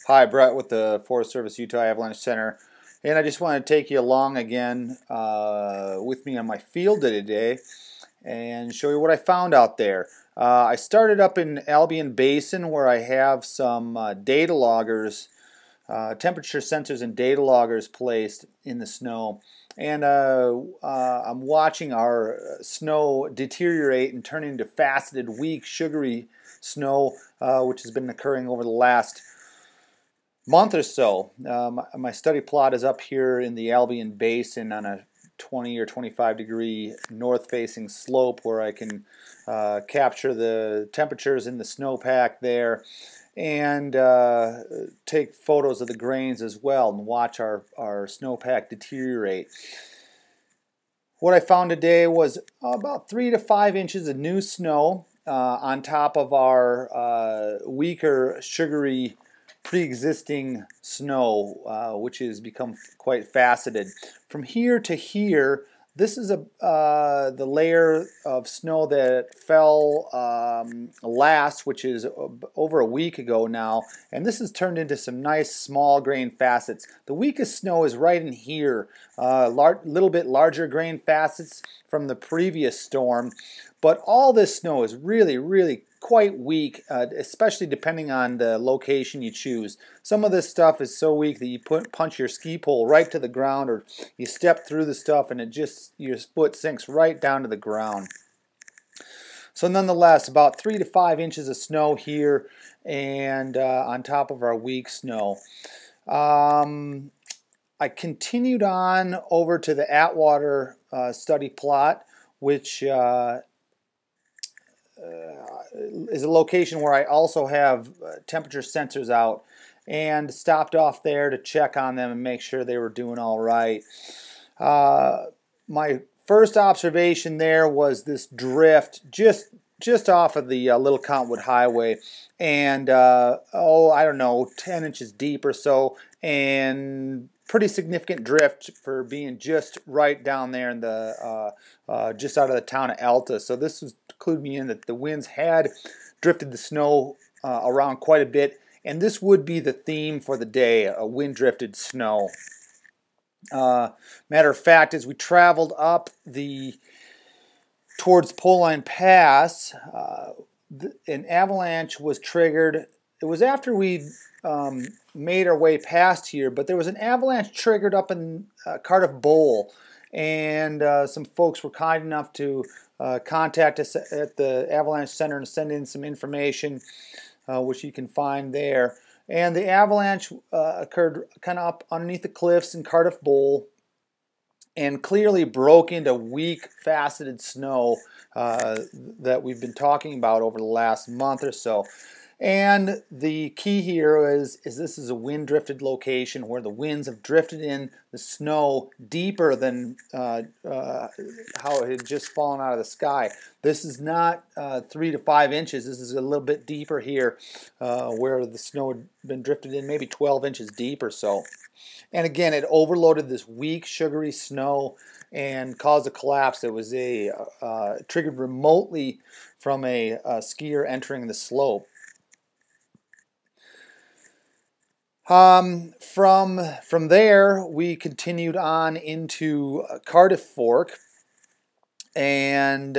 Hi, Brett with the Forest Service Utah Avalanche Center, and I just want to take you along again with me on my field day today and show you what I found out there. I started up in Albion Basin where I have some data loggers, temperature sensors and data loggers placed in the snow, and I'm watching our snow deteriorate and turn into faceted, weak, sugary snow, which has been occurring over the last month or so. My study plot is up here in the Albion Basin on a 20 or 25 degree north facing slope where I can capture the temperatures in the snowpack there and take photos of the grains as well and watch our snowpack deteriorate. What I found today was about 3 to 5 inches of new snow on top of our weaker, sugary pre-existing snow, which has become quite faceted. From here to here, this is the layer of snow that fell last, which is over a week ago now, and this has turned into some nice small grain facets. The weakest snow is right in here, little bit larger grain facets from the previous storm, but all this snow is really quite weak, especially depending on the location you choose. Some of this stuff is so weak that you punch your ski pole right to the ground, or you step through the stuff and your foot sinks right down to the ground. So nonetheless, about 3 to 5 inches of snow here, and on top of our weak snow. I continued on over to the Atwater study plot, which is a location where I also have temperature sensors out, and stopped off there to check on them and make sure they were doing all right. My first observation there was this drift just off of the Little Cottonwood Highway, and I don't know, 10 inches deep or so, and pretty significant drift for being just right down there in the just out of the town of Alta. So this was clued me in that the winds had drifted the snow around quite a bit, and this would be the theme for the day: a wind drifted snow. Matter of fact, as we traveled up towards Poleline Pass, an avalanche was triggered. It was after we made our way past here, but there was an avalanche triggered up in Cardiff Bowl, and some folks were kind enough to contact us at the Avalanche Center and send in some information, which you can find there. And the avalanche occurred kind of up underneath the cliffs in Cardiff Bowl, and clearly broke into weak, faceted snow that we've been talking about over the last month or so. And the key here is this is a wind-drifted location where the winds have drifted in the snow deeper than how it had just fallen out of the sky. This is not 3 to 5 inches. This is a little bit deeper here, where the snow had been drifted in, maybe 12 inches deep or so. And again, it overloaded this weak, sugary snow and caused a collapse that was triggered remotely from a skier entering the slope. From there, we continued on into Cardiff Fork, and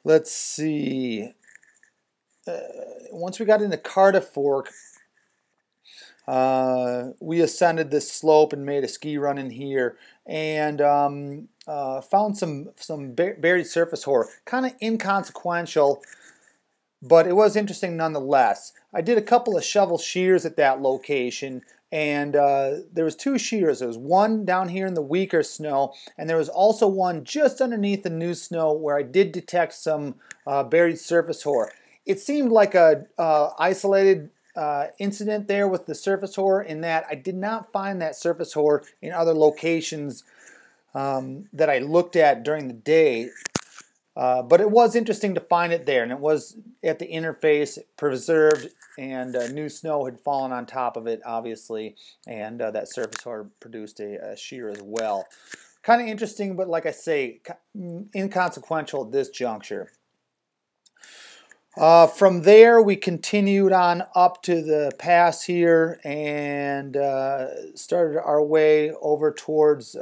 let's see. Once we got into Cardiff Fork, we ascended this slope and made a ski run in here, and found some buried surface hoar, kind of inconsequential, but it was interesting nonetheless. I did a couple of shovel shears at that location, and there was 2 shears. There was one down here in the weaker snow, and there was also one just underneath the new snow where I did detect some buried surface hoar. It seemed like a isolated incident there with the surface hoar, in that I did not find that surface hoar in other locations that I looked at during the day. But it was interesting to find it there, and it was at the interface, preserved, and new snow had fallen on top of it, obviously, and that surface hoar produced a shear as well. Kind of interesting, but like I say, inconsequential at this juncture. From there, we continued on up to the pass here and started our way over towards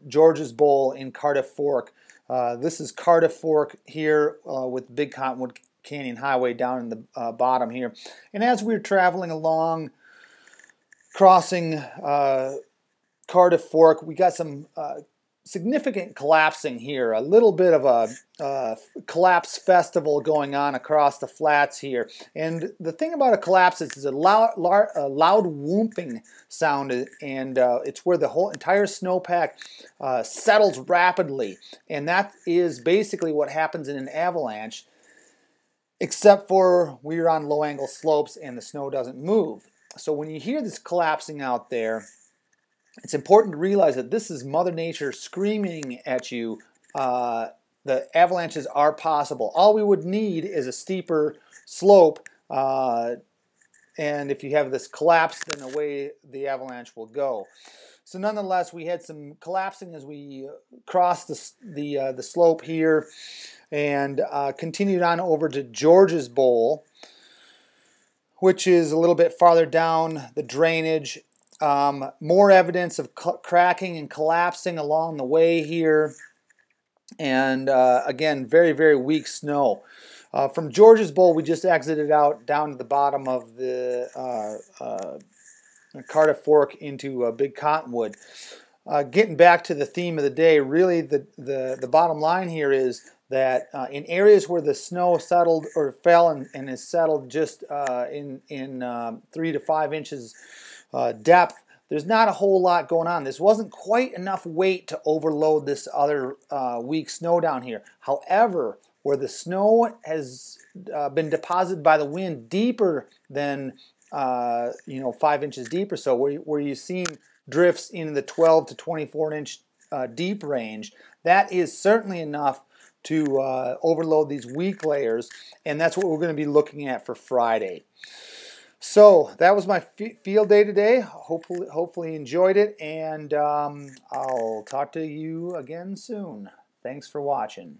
George's Bowl in Cardiff Fork. This is Cardiff Fork here with Big Cottonwood Canyon Highway down in the bottom here. And as we were traveling along, crossing Cardiff Fork, we got some significant collapsing here, a little bit of a collapse festival going on across the flats here. And the thing about a collapse is it's a loud whooping sound, and it's where the whole entire snowpack settles rapidly. And that is basically what happens in an avalanche, except for we're on low angle slopes and the snow doesn't move. So when you hear this collapsing out there, it's important to realize that this is Mother Nature screaming at you. The avalanches are possible. All we would need is a steeper slope, and if you have this collapse, then away the avalanche will go. So nonetheless, we had some collapsing as we crossed the slope here and continued on over to George's Bowl, which is a little bit farther down the drainage. More evidence of cracking and collapsing along the way here, and again, very, very weak snow. From George's Bowl, we just exited out down to the bottom of the Cardiff Fork into Big Cottonwood. Getting back to the theme of the day, really the bottom line here is that in areas where the snow settled or fell and is settled just in 3 to 5 inches depth, there's not a whole lot going on. This wasn't quite enough weight to overload this other weak snow down here. However, where the snow has been deposited by the wind deeper than 5 inches deep or so, where you've seen drifts in the 12 to 24 inch deep range, that is certainly enough to overload these weak layers, and that's what we're going to be looking at for Friday. So that was my field day today. Hopefully enjoyed it, and I'll talk to you again soon. Thanks for watching.